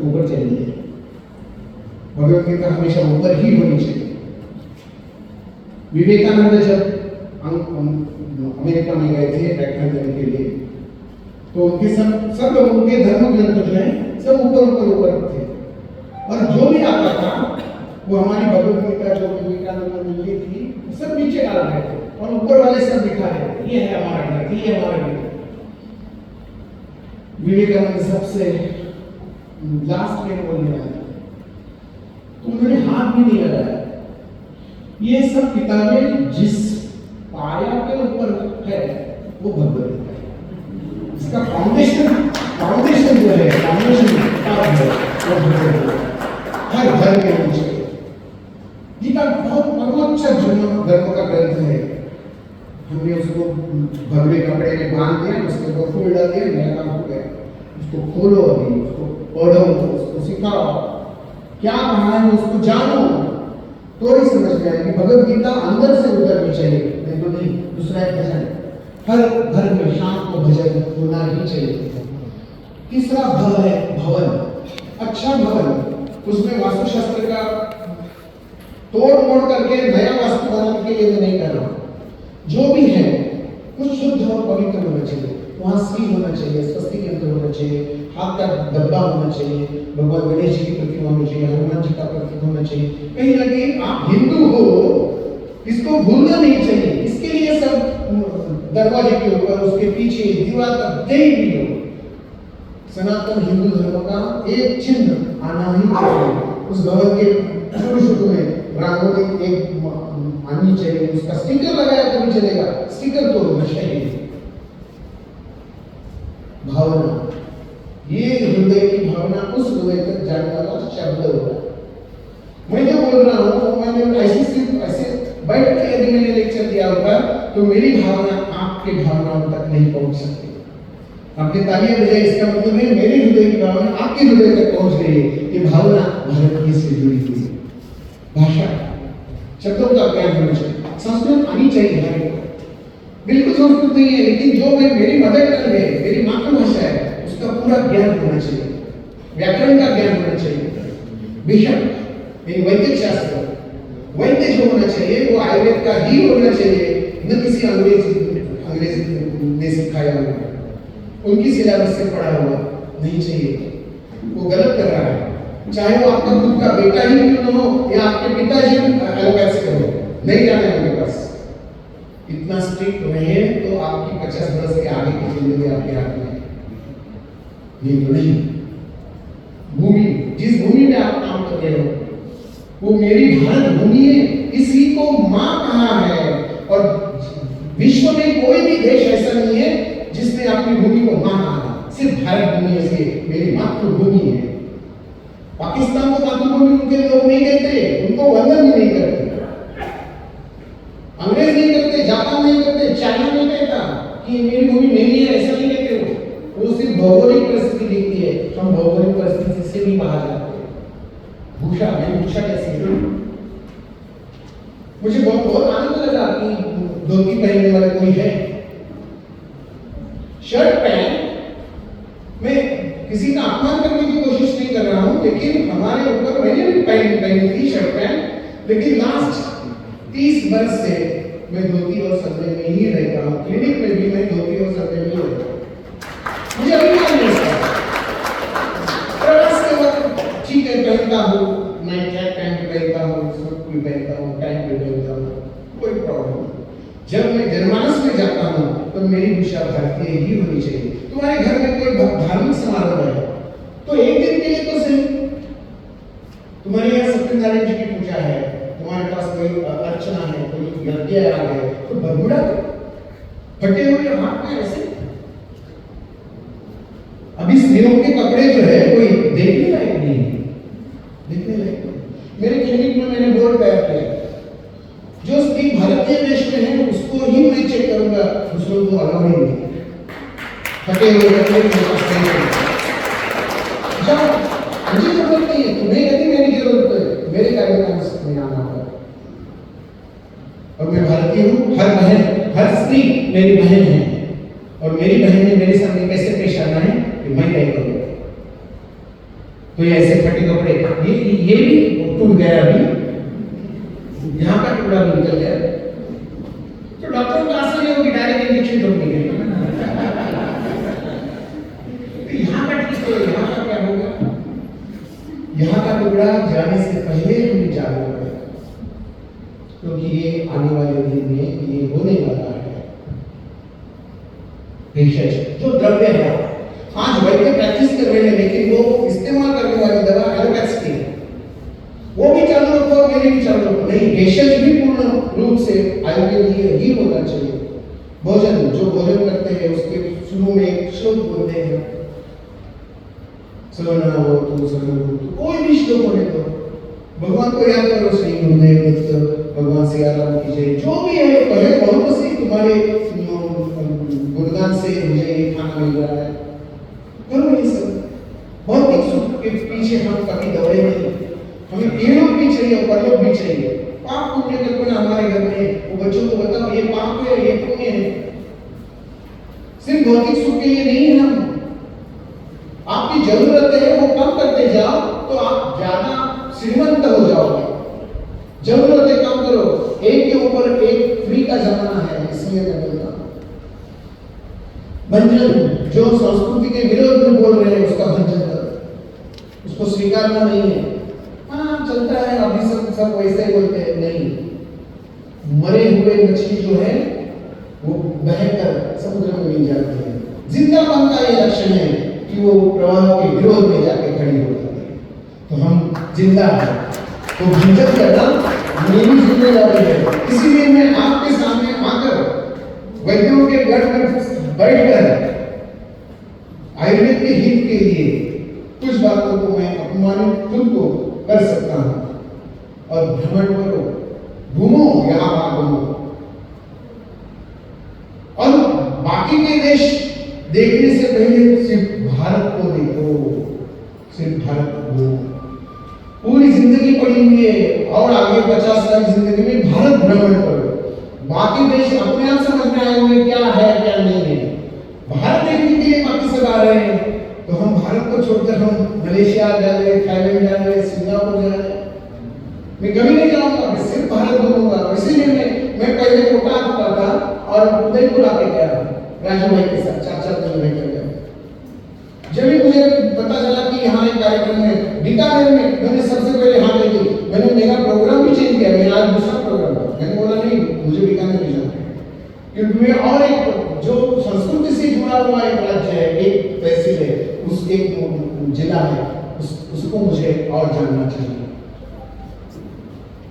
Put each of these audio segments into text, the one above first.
ऊपर चली है। भगवत गीता हमेशा ऊपर ही होनी चाहिए। विवेकानंद जब अमेरिका में गए थे व्याख्यान देने के लिए, तो उनके सब लोग उनके धर्म ग्रंथ जो है सब ऊपर थे, और जो भी आता था वो हमारी भगवत गीता जो विवेकानंद ने लिखी थी सब नीचे डाल रहे थे, और ऊपर वाले सब दिखा रहे थे ये है हमारा ग्रंथ, ये हमारा ग्रंथ। विवेकानंद सबसे लास्ट में बोलने वाले, तो उन्होंने हाथ भी नहीं लगाया। ये सब किताबें जिस पाया के ऊपर है वो भगवत गीता है। इसका फाउंडेशन जो है, फाउंडेशन वो भगवत गीता हर घर के नीचे। गीता बहुत परमोच्च धर्म का ग्रंथ है। हमने उसको भगवे कपड़े में बांध दिया, उसके ऊपर फूल डाल दिया, नया काम हो गया। उसको खोलो, अभी उसको पढ़ो, उसको सिखाओ, क्या कहा है उसको जानो, तो ही समझ में आएगी। भगवत गीता अंदर से उतरनी चाहिए, नहीं तो नहीं। दूसरा है भजन, हर घर में शाम को भजन होना ही चाहिए। तीसरा भ है भवन, अच्छा भवन। उसमें वास्तुशास्त्र का तोड़ मोड़ करके नया वास्तु बनाने के लिए मैं नहीं कर रहा हूँ। जो भी है कुछ शुद्ध और पवित्र होना चाहिए। वहाँ श्री होना चाहिए, स्वस्ति केंद्र होना चाहिए, हाथ का डब्बा होना चाहिए, भगवान गणेश जी की प्रतिमा होनी चाहिए, हनुमान जी का प्रतिमा होना चाहिए। कहीं ना कहीं आप हिंदू हो, इसको भूलना नहीं चाहिए। इसके लिए सब दरवाजे के ऊपर, उसके पीछे दीवार पर कहीं भी हो, सनातन हिंदू धर्म का एक चिन्ह आना ही चाहिए। उस भवन के शुरू में रंगोली एक आनी चाहिए, उसका स्टिकर लगाया तो भी चलेगा, स्टिकर तो होना चाहिए। भावना, ये हृदय की भावना उस हृदय तक जाने वाला शब्द होगा। मैं जो बोल रहा हूँ, मैंने ऐसे बैठ के यदि मैंने लेक्चर दिया होगा तो मेरी भावना आपके भावनाओं तक नहीं पहुंच सकती। आपने तालियां बजाई, इसका मतलब है मेरे हृदय की भावना आपके हृदय तक पहुंच गई है। ये भावना भारतीय से जुड़ी हुई है। भाषा, शब्दों का ज्ञान होना चाहिए, संस्कृत आनी चाहिए हर एक को। बिल्कुल संस्कृत नहीं है, लेकिन जो मेरी मदर टंग है, मेरी मातृभाषा है, उसका पूरा ज्ञान होना चाहिए, व्याकरण का ज्ञान होना चाहिए। बेशक वैदिक शास्त्र, वैद्य जो होना चाहिए वो आयुर्वेद का ही होना चाहिए, न किसी अंग्रेज ने सिखाया हुआ, उनकी सिलेबस से पढ़ा हुआ नहीं चाहिए। वो गलत कर रहा है। चाहे वो आपका खुद का बेटा ही क्यों न हो या आपके पिताजी एलोपैथी हो, नहीं जाने उनके पास। इतना स्ट्रिक्ट रहे तो आपकी 50 वर्ष के आगे की जिंदगी आपके हाथ में, नहीं तो नहीं। भूमि, जिस भूमि में आप काम कर रहे हो वो मेरी भारत भूमि है, इसी को मां कहा है। और विश्व में कोई भी देश ऐसा नहीं है जिसने अपनी भूमि को मां कहा। सिर्फ भारत भूमि ऐसी मेरी मातृभूमि है। पाकिस्तान को मातृभूमि उनके लोग नहीं कहते, उनको वंदन भी नहीं करते, अंग्रेज नहीं करते, जापान नहीं करते, चाइना नहीं कहता कि मेरी भूमि मेरी है, ऐसा नहीं कहते। वो सिर्फ भौगोलिक परिस्थिति देखती है। हम भौगोलिक परिस्थिति से भी बाहर जाते हैं। भूषा, मैंने पूछा कैसे, मुझे बहुत आनंद लगा कि धोती पहनने वाला कोई है। शर्ट पैंट में किसी का अपमान करने की कोशिश नहीं कर रहा हूं, लेकिन हमारे ऊपर मैंने भी पहनी थी शर्ट पैंट, लेकिन लास्ट 30 वर्ष से मैं धोती और सल्ले में ही रहता हूँ। क्लिनिक में भी मैं धोती और सल्ले में ही रहता हूँ। मुझे अभिमान नहीं है। प्रवास के वक्त ठीक है पहनता हूँ, मैं ट्रैक पैंट पहनता हूँ, सूट भी पहनता हूँ, टाइम भी पहनता हूँ, कोई प्रॉब्लम नहीं। जब मैं जनमानस में जाता हूँ तो मेरी दिशा भारतीय ही होनी चाहिए। तुम्हारे घर में कोई धार्मिक समारोह है तो एक दिन के लिए तो सही। तुम्हारे यहाँ सत्यनारायण जी की पूजा है, तुम्हारे पास कोई अर्चना है, कोई यज्ञ आ गए तो बरमुडा फटे हुए हाथ में ऐसे। अभी स्त्रियों के कपड़े जो है कोई देखने लायक नहीं है, देखने लायक नहीं। मेरे क्लिनिक में मैंने बोर्ड तैयार किया, जो स्त्री भारतीय देश में है उसको ही मैं चेक करूंगा, दूसरों को अलाउ नहीं। फटे हुए कपड़े जाओ, मुझे जरूरत नहीं है, तुम्हें यदि मेरी जरूरत है, मेरे कार्यक्रम में आना होगा। और मैं भारतीय हूँ, हर बहन, हर स्त्री मेरी बहन है, और मेरी बहन ने मेरे सामने कैसे पेश आना है कि मैं तय करूंगा। तो ये ऐसे फटे कपड़े, ये भी टूट गया, अभी यहाँ का टुकड़ा भी निकल गया, तो डॉक्टर को आसानी होगी डायरेक्ट इंजेक्शन ठोकने के लिए। तो यहाँ का ठीक है, यहाँ का क्या होगा? यहाँ का टुकड़ा जाने से पहले हमें जागना पड़ेगा, क्योंकि ये आने वाले दिन में ये होने वाला है। भेषज जो द्रव्य है, आज वैद्य प्रैक्टिस कर रहे हैं, लेकिन वो इस्तेमाल करने वाली दवा एलोपैथी है, वो भी चालू रखो, मेरे भी चालू रखो। नहीं, भेषज भी पूर्ण रूप से आयुर्वेद ही होना चाहिए। भोजन, जो भोजन करते हैं उसके शुरू में श्लोक बोलते हैं, सवना हो तो सवना हो, कोई भी श्लोक होने दो, भगवान को याद करो, श्री गुरुदेव भगवान से आराम कीजिए, जो भी है पहले बहुत सी तुम्हारे गुणगान से मुझे ये खाना मिल रहा है, करो ये सब। भौतिक सुख के पीछे हम कभी दौड़े नहीं, हमें ईलोक भी चाहिए और परलोक भी चाहिए। पाप पुण्य कल्पना हमारे घर में, वो बच्चों को बताओ ये पाप है ये पुण्य है, सिर्फ भौतिक सुख के लिए नहीं है। हम आपकी जरूरत है वो कम करते जाओ तो आप ज्यादा श्रीमंत हो जाओगे। जरूरतें कम करो, एक के ऊपर एक फ्री का जमाना है, इसलिए मैं बोलता हूं भंजन, जो संस्कृति के विरोध में बोल रहे हैं उसका भंजन करो, उसको स्वीकारना नहीं है। हाँ चलता है, अभी सब वैसे ही बोलते हैं, नहीं, मरे हुए मछली जो है वो बहकर समुद्र में मिल जाती है। जिंदापन का ये लक्षण है कि वो प्रवाह के विरोध में जाके खड़ी हो जाती है। तो हम जिंदा हैं, तो भंजन करना मेरी जिम्मेदारी है। इसीलिए मैं आपके सामने आकर वैद्यों के गढ़ में बैठकर आयुर्वेद के हित के लिए कुछ बातों को मैं अपमानित खुद को कर सकता हूं। और भ्रमण करो, घूमो, यहां वहां घूमो, और बाकी के देश देखने से पहले सिर्फ भारत को देखो, सिर्फ भारत को। पूरी जिंदगी पड़ी हुई है और आगे 50 साल जिंदगी में भारत भ्रमण करो। बाकी देश अपने आप समझ में आए हुए क्या है क्या नहीं है। भारत देखने के लिए बाकी सब आ रहे हैं, तो हम भारत को छोड़कर हम मलेशिया जा रहे, थाईलैंड जा रहे, सिंगापुर जा रहे। मैं कभी नहीं जाऊंगा, मैं सिर्फ भारत घूमूंगा। इसीलिए मैं पहले कोटा आता था और उदयपुर आके गया राजू भाई के साथ, 4-4 दिन रह कर गया। जब भी मुझे पता चला कि यहाँ एक कार्यक्रम है बीकानेर में, मैंने सबसे पहले हाँ कह दी। मैंने मेरा प्रोग्राम भी चेंज किया, मेरा आज दूसरा प्रोग्राम था। मैंने बोला नहीं, मुझे बीकानेर में जाना है, क्योंकि मैं और एक जो संस्कृति से जुड़ा हुआ एक राज्य है, एक तहसील है, उस एक जिला है, उसको मुझे और जानना चाहिए।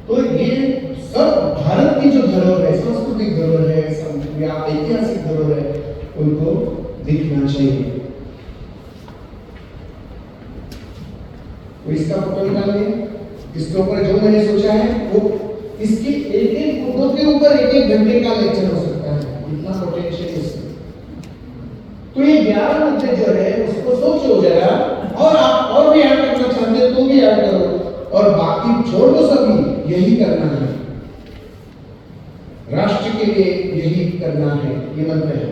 तो ये सब भारत की जो धरोहर है, सांस्कृतिक धरोहर है या ऐतिहासिक धरोहर है, उनको दिखना चाहिए। तो इसका फोटो निकालिए, इसके ऊपर जो मैंने सोचा है वो इसके एक मुद्दों के ऊपर 1-1 घंटे का लेक्चर हो सकता है, इतना पोटेंशियल इसमें। तो ये 11 मुद्दे जो है उसको सोचो जरा, और आप और भी ऐड करना चाहते हैं तो भी ऐड करो, और बाकी छोड़ दो, सभी यही करना है, राष्ट्र के लिए यही करना है, ये मंत्र है।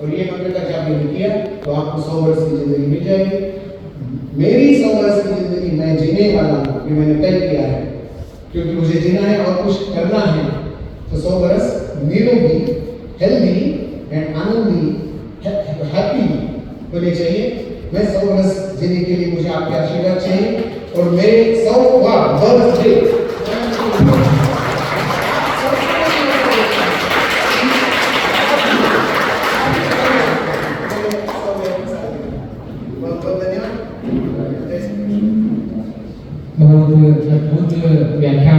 और ये मंत्र का जब मैंने किया तो आपको 100 वर्ष की जिंदगी मिल जाएगी। मेरी 100 वर्ष की जिंदगी मैं जीने वाला हूँ, ये मैंने तय किया है, क्योंकि मुझे जीना है और कुछ करना है। तो 100 वर्ष निरोगी, हेल्दी एंड आनंदी, हैप्पी होने चाहिए। मैं 100 वर्ष जीने के लिए मुझे आपके आशीर्वाद चाहिए, और मेरे 100वां बर्थडे बहुत अद्भुत व्याख्यान।